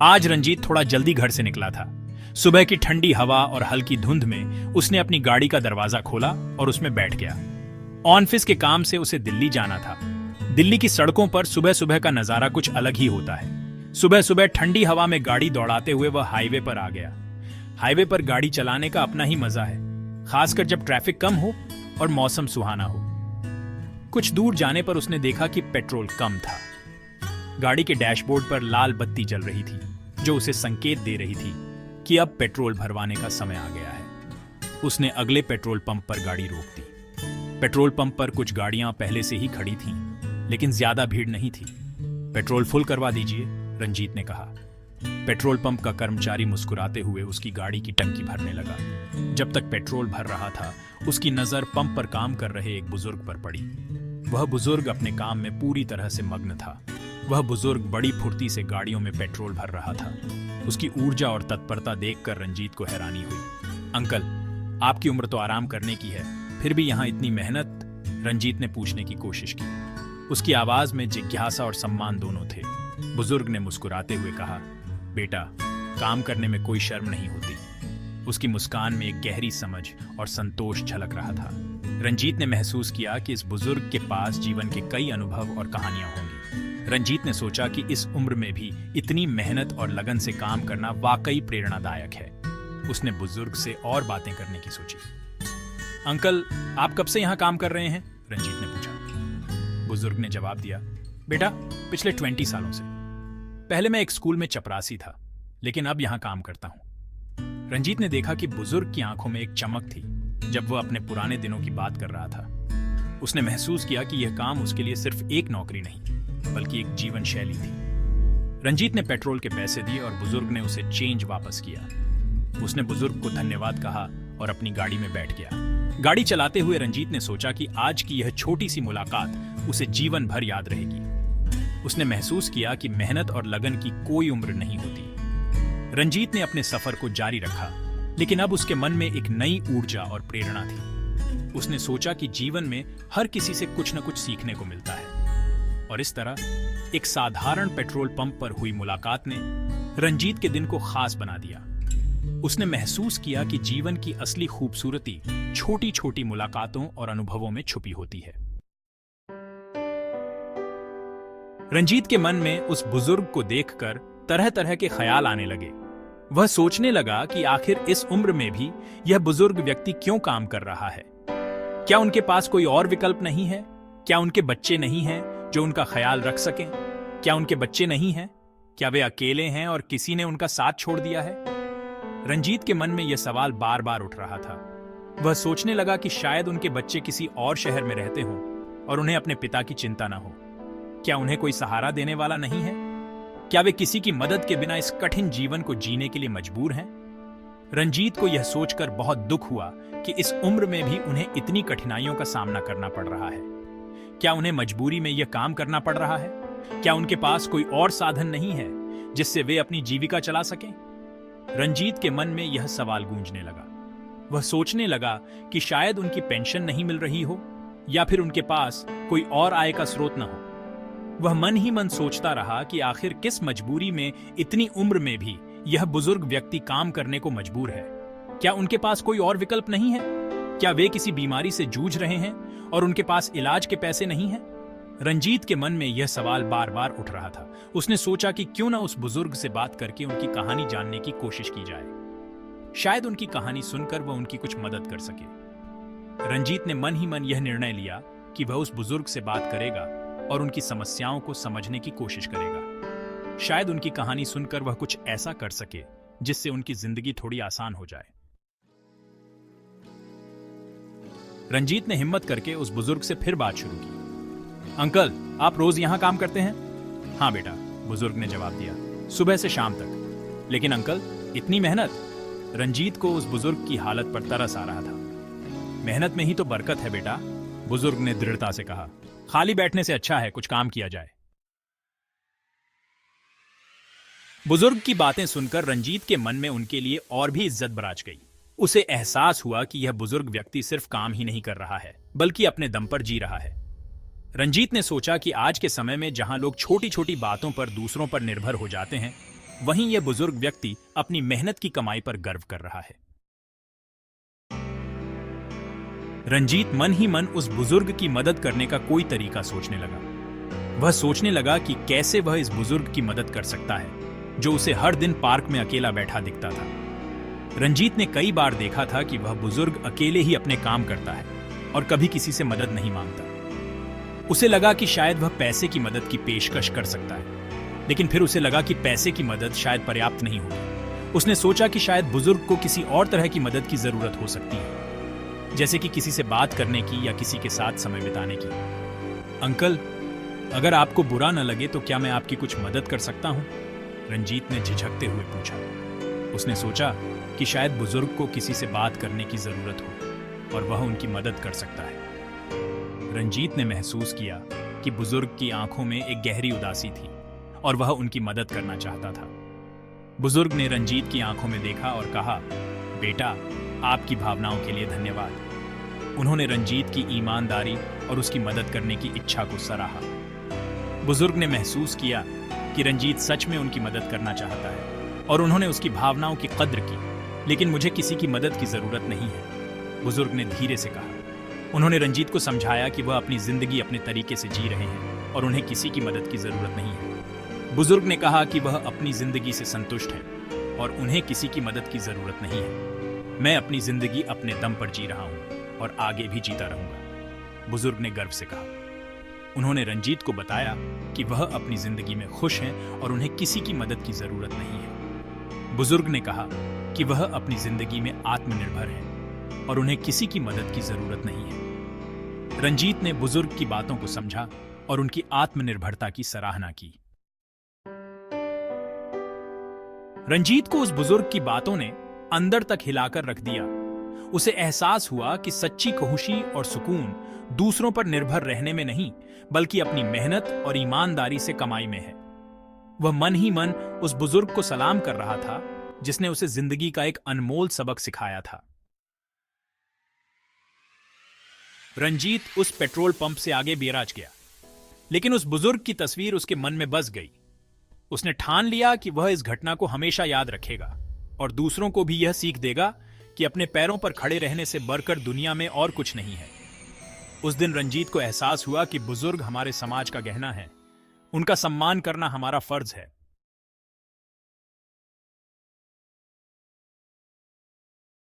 आज रंजीत थोड़ा जल्दी घर से निकला था। सुबह की ठंडी हवा और हल्की धुंध में उसने अपनी गाड़ी का दरवाजा खोला और उसमें बैठ गया। ऑफिस के काम से उसे दिल्ली जाना था। दिल्ली की सड़कों पर सुबह सुबह का नजारा कुछ अलग ही होता है। सुबह सुबह ठंडी हवा में गाड़ी दौड़ाते हुए वह हाईवे पर आ गया। हाईवे पर गाड़ी चलाने का अपना ही मजा है, खासकर जब ट्रैफिक कम हो और मौसम सुहाना हो। कुछ दूर जाने पर उसने देखा कि पेट्रोल कम था। गाड़ी के डैशबोर्ड पर लाल बत्ती जल रही थी, जो उसे संकेत दे रही थी कि अब पेट्रोल भरवाने का समय आ गया है। उसने अगले पेट्रोल पंप पर गाड़ी रोक दी। पेट्रोल पंप पर कुछ गाड़ियां पहले से ही खड़ी थीं, लेकिन ज्यादा भीड़ नहीं थी। पेट्रोल फुल करवा दीजिए, रंजीत ने कहा। पेट्रोल पंप का कर्मचारी मुस्कुराते हुए उसकी गाड़ी की टंकी भरने लगा। जब तक पेट्रोल भर रहा था, उसकी नजर पंप पर काम कर रहे एक बुजुर्ग पर पड़ी। वह बुजुर्ग अपने काम में पूरी तरह से मग्न था। वह बुजुर्ग बड़ी फुर्ती से गाड़ियों में पेट्रोल भर रहा था। उसकी ऊर्जा और तत्परता देखकर रंजीत को हैरानी हुई। अंकल, आपकी उम्र तो आराम करने की है, फिर भी यहाँ इतनी मेहनत? रंजीत ने पूछने की कोशिश की। उसकी आवाज में जिज्ञासा और सम्मान दोनों थे। बुजुर्ग ने मुस्कुराते हुए कहा, बेटा, काम करने में कोई शर्म नहीं होती। उसकी मुस्कान में एक गहरी समझ और संतोष झलक रहा था। रंजीत ने महसूस किया कि इस बुजुर्ग के पास जीवन के कई अनुभव और कहानियां होंगी। रंजीत ने सोचा कि इस उम्र में भी इतनी मेहनत और लगन से काम करना वाकई प्रेरणादायक है। उसने बुजुर्ग से और बातें करने की सोची। अंकल, आप कब से यहाँ काम कर रहे हैं? रंजीत ने पूछा। बुजुर्ग ने जवाब दिया, बेटा, पिछले 20 सालों से। पहले मैं एक स्कूल में चपरासी था, लेकिन अब यहाँ काम करता हूँ। रंजीत ने देखा कि बुजुर्ग की आंखों में एक चमक थी जब वह अपने पुराने दिनों की बात कर रहा था। उसने महसूस किया कि यह काम उसके लिए सिर्फ एक नौकरी नहीं, बल्कि एक जीवन शैली थी। रंजीत ने पेट्रोल के पैसे दिए और बुजुर्ग ने उसे चेंज वापस किया। उसने बुजुर्ग को धन्यवाद कहा और अपनी गाड़ी में बैठ गया। गाड़ी चलाते हुए रंजीत ने सोचा कि आज की यह छोटी सी मुलाकात उसे जीवन भर याद रहेगी। उसने महसूस किया कि मेहनत और लगन की कोई उम्र नहीं होती। रंजीत ने अपने सफर को जारी रखा, लेकिन अब उसके मन में एक नई ऊर्जा और प्रेरणा थी। उसने सोचा कि जीवन में हर किसी से कुछ न कुछ सीखने को मिलता है। और इस तरह एक साधारण पेट्रोल पंप पर हुई मुलाकात ने रंजीत के दिन को खास बना दिया। उसने महसूस किया कि जीवन की असली खूबसूरती छोटी छोटी मुलाकातों और अनुभवों में छुपी होती है। रंजीत के मन में उस बुजुर्ग को देखकर तरह तरह के ख्याल आने लगे। वह सोचने लगा कि आखिर इस उम्र में भी यह बुजुर्ग व्यक्ति क्यों काम कर रहा है। क्या उनके पास कोई और विकल्प नहीं है? क्या उनके बच्चे नहीं हैं जो उनका ख्याल रख सकें? क्या उनके बच्चे नहीं हैं? क्या वे अकेले हैं और किसी ने उनका साथ छोड़ दिया है? रंजीत के मन में यह सवाल बार बार उठ रहा था। वह सोचने लगा कि शायद उनके बच्चे किसी और शहर में रहते हों और उन्हें अपने पिता की चिंता न हो। क्या उन्हें कोई सहारा देने वाला नहीं है? क्या वे किसी की मदद के बिना इस कठिन जीवन को जीने के लिए मजबूर हैं? रंजीत को यह सोचकर बहुत दुख हुआ कि इस उम्र में भी उन्हें इतनी कठिनाइयों का सामना करना पड़ रहा है। क्या उन्हें मजबूरी में यह काम करना पड़ रहा है? क्या उनके पास कोई और साधन नहीं है जिससे वे अपनी जीविका चला सकें? रंजीत के मन में यह सवाल गूंजने लगा। वह सोचने लगा कि शायद उनकी पेंशन नहीं मिल रही हो या फिर उनके पास कोई और आय का स्रोत न हो। वह मन ही मन सोचता रहा कि आखिर किस मजबूरी में इतनी उम्र में भी यह बुजुर्ग व्यक्ति काम करने को मजबूर है। क्या उनके पास कोई और विकल्प नहीं है? क्या वे किसी बीमारी से जूझ रहे हैं और उनके पास इलाज के पैसे नहीं हैं? रंजीत के मन में यह सवाल बार बार उठ रहा था। उसने सोचा कि क्यों ना उस बुजुर्ग से बात करके उनकी कहानी जानने की कोशिश की जाए। शायद उनकी कहानी सुनकर वह उनकी कुछ मदद कर सके। रंजीत ने मन ही मन यह निर्णय लिया कि वह उस बुजुर्ग से बात करेगा और उनकी समस्याओं को समझने की कोशिश करेगा। शायद उनकी कहानी सुनकर वह कुछ ऐसा कर सके जिससे उनकी जिंदगी थोड़ी आसान हो जाए। रंजीत ने हिम्मत करके उस बुजुर्ग से फिर बात शुरू की। अंकल, आप रोज यहां काम करते हैं? हाँ बेटा, बुजुर्ग ने जवाब दिया, सुबह से शाम तक। लेकिन अंकल, इतनी मेहनत? रंजीत को उस बुजुर्ग की हालत पर तरस आ रहा था। मेहनत में ही तो बरकत है बेटा, बुजुर्ग ने दृढ़ता से कहा। खाली बैठने से अच्छा है कुछ काम किया जाए। बुजुर्ग की बातें सुनकर रंजीत के मन में उनके लिए और भी इज्जत बराज गई। उसे एहसास हुआ कि यह बुजुर्ग व्यक्ति सिर्फ काम ही नहीं कर रहा है, बल्कि अपने दम पर जी रहा है। रंजीत ने सोचा कि आज के समय में जहां लोग छोटी छोटी बातों पर दूसरों पर निर्भर हो जाते हैं, वहीं यह बुजुर्ग व्यक्ति अपनी मेहनत की कमाई पर गर्व कर रहा है। रंजीत मन ही मन उस बुजुर्ग की मदद करने का कोई तरीका सोचने लगा। वह सोचने लगा कि कैसे वह इस बुजुर्ग की मदद कर सकता है जो उसे हर दिन पार्क में अकेला बैठा दिखता था। रंजीत ने कई बार देखा था कि वह बुजुर्ग अकेले ही अपने काम करता है और कभी किसी से मदद नहीं मांगता। उसे लगा कि शायद वह पैसे की मदद की पेशकश कर सकता है, लेकिन फिर उसे लगा कि पैसे की मदद शायद पर्याप्त नहीं होगी। उसने सोचा कि शायद बुजुर्ग को किसी और तरह की मदद की जरूरत हो सकती है, जैसे कि किसी से बात करने की या किसी के साथ समय बिताने की। अंकल, अगर आपको बुरा न लगे तो क्या मैं आपकी कुछ मदद कर सकता हूं? रंजीत ने झिझकते हुए पूछा। उसने सोचा कि शायद बुजुर्ग को किसी से बात करने की जरूरत हो और वह उनकी मदद कर सकता है। रंजीत ने महसूस किया कि बुजुर्ग की आंखों में एक गहरी उदासी थी और वह उनकी मदद करना चाहता था। बुजुर्ग ने रंजीत की आंखों में देखा और कहा, बेटा, आपकी भावनाओं के लिए धन्यवाद। उन्होंने रंजीत की ईमानदारी और उसकी मदद करने की इच्छा को सराहा। बुजुर्ग ने महसूस किया कि रंजीत सच में उनकी मदद करना चाहता है और उन्होंने उसकी भावनाओं की कद्र की। लेकिन मुझे किसी की मदद की जरूरत नहीं है, बुजुर्ग ने धीरे से कहा। उन्होंने रंजीत को समझाया कि वह अपनी जिंदगी अपने तरीके से जी रहे हैं और उन्हें किसी की मदद की जरूरत नहीं है। बुजुर्ग ने कहा कि वह अपनी जिंदगी से संतुष्ट है और उन्हें किसी की मदद की जरूरत नहीं है। मैं अपनी जिंदगी अपने दम पर जी रहा हूं और आगे भी जीता रहूंगा, बुजुर्ग ने गर्व से कहा। उन्होंने रंजीत को बताया कि वह अपनी जिंदगी में खुश हैं और उन्हें किसी की मदद की जरूरत नहीं है। बुजुर्ग ने कहा कि वह अपनी जिंदगी में आत्मनिर्भर है और उन्हें किसी की मदद की जरूरत नहीं है। रंजीत ने बुजुर्ग की बातों को समझा और उनकी आत्मनिर्भरता की सराहना की। रंजीत को उस बुजुर्ग की बातों ने अंदर तक हिलाकर रख दिया। उसे एहसास हुआ कि सच्ची खुशी और सुकून दूसरों पर निर्भर रहने में नहीं, बल्कि अपनी मेहनत और ईमानदारी से कमाई में है। वह मन ही मन उस बुजुर्ग को सलाम कर रहा था जिसने उसे जिंदगी का एक अनमोल सबक सिखाया था। रंजीत उस पेट्रोल पंप से आगे बेराज गया, लेकिन उस बुजुर्ग की तस्वीर उसके मन में बस गई। उसने ठान लिया कि वह इस घटना को हमेशा याद रखेगा और दूसरों को भी यह सीख देगा कि अपने पैरों पर खड़े रहने से बढ़कर दुनिया में और कुछ नहीं है। उस दिन रंजीत को एहसास हुआ कि बुजुर्ग हमारे समाज का गहना है। उनका सम्मान करना हमारा फर्ज है।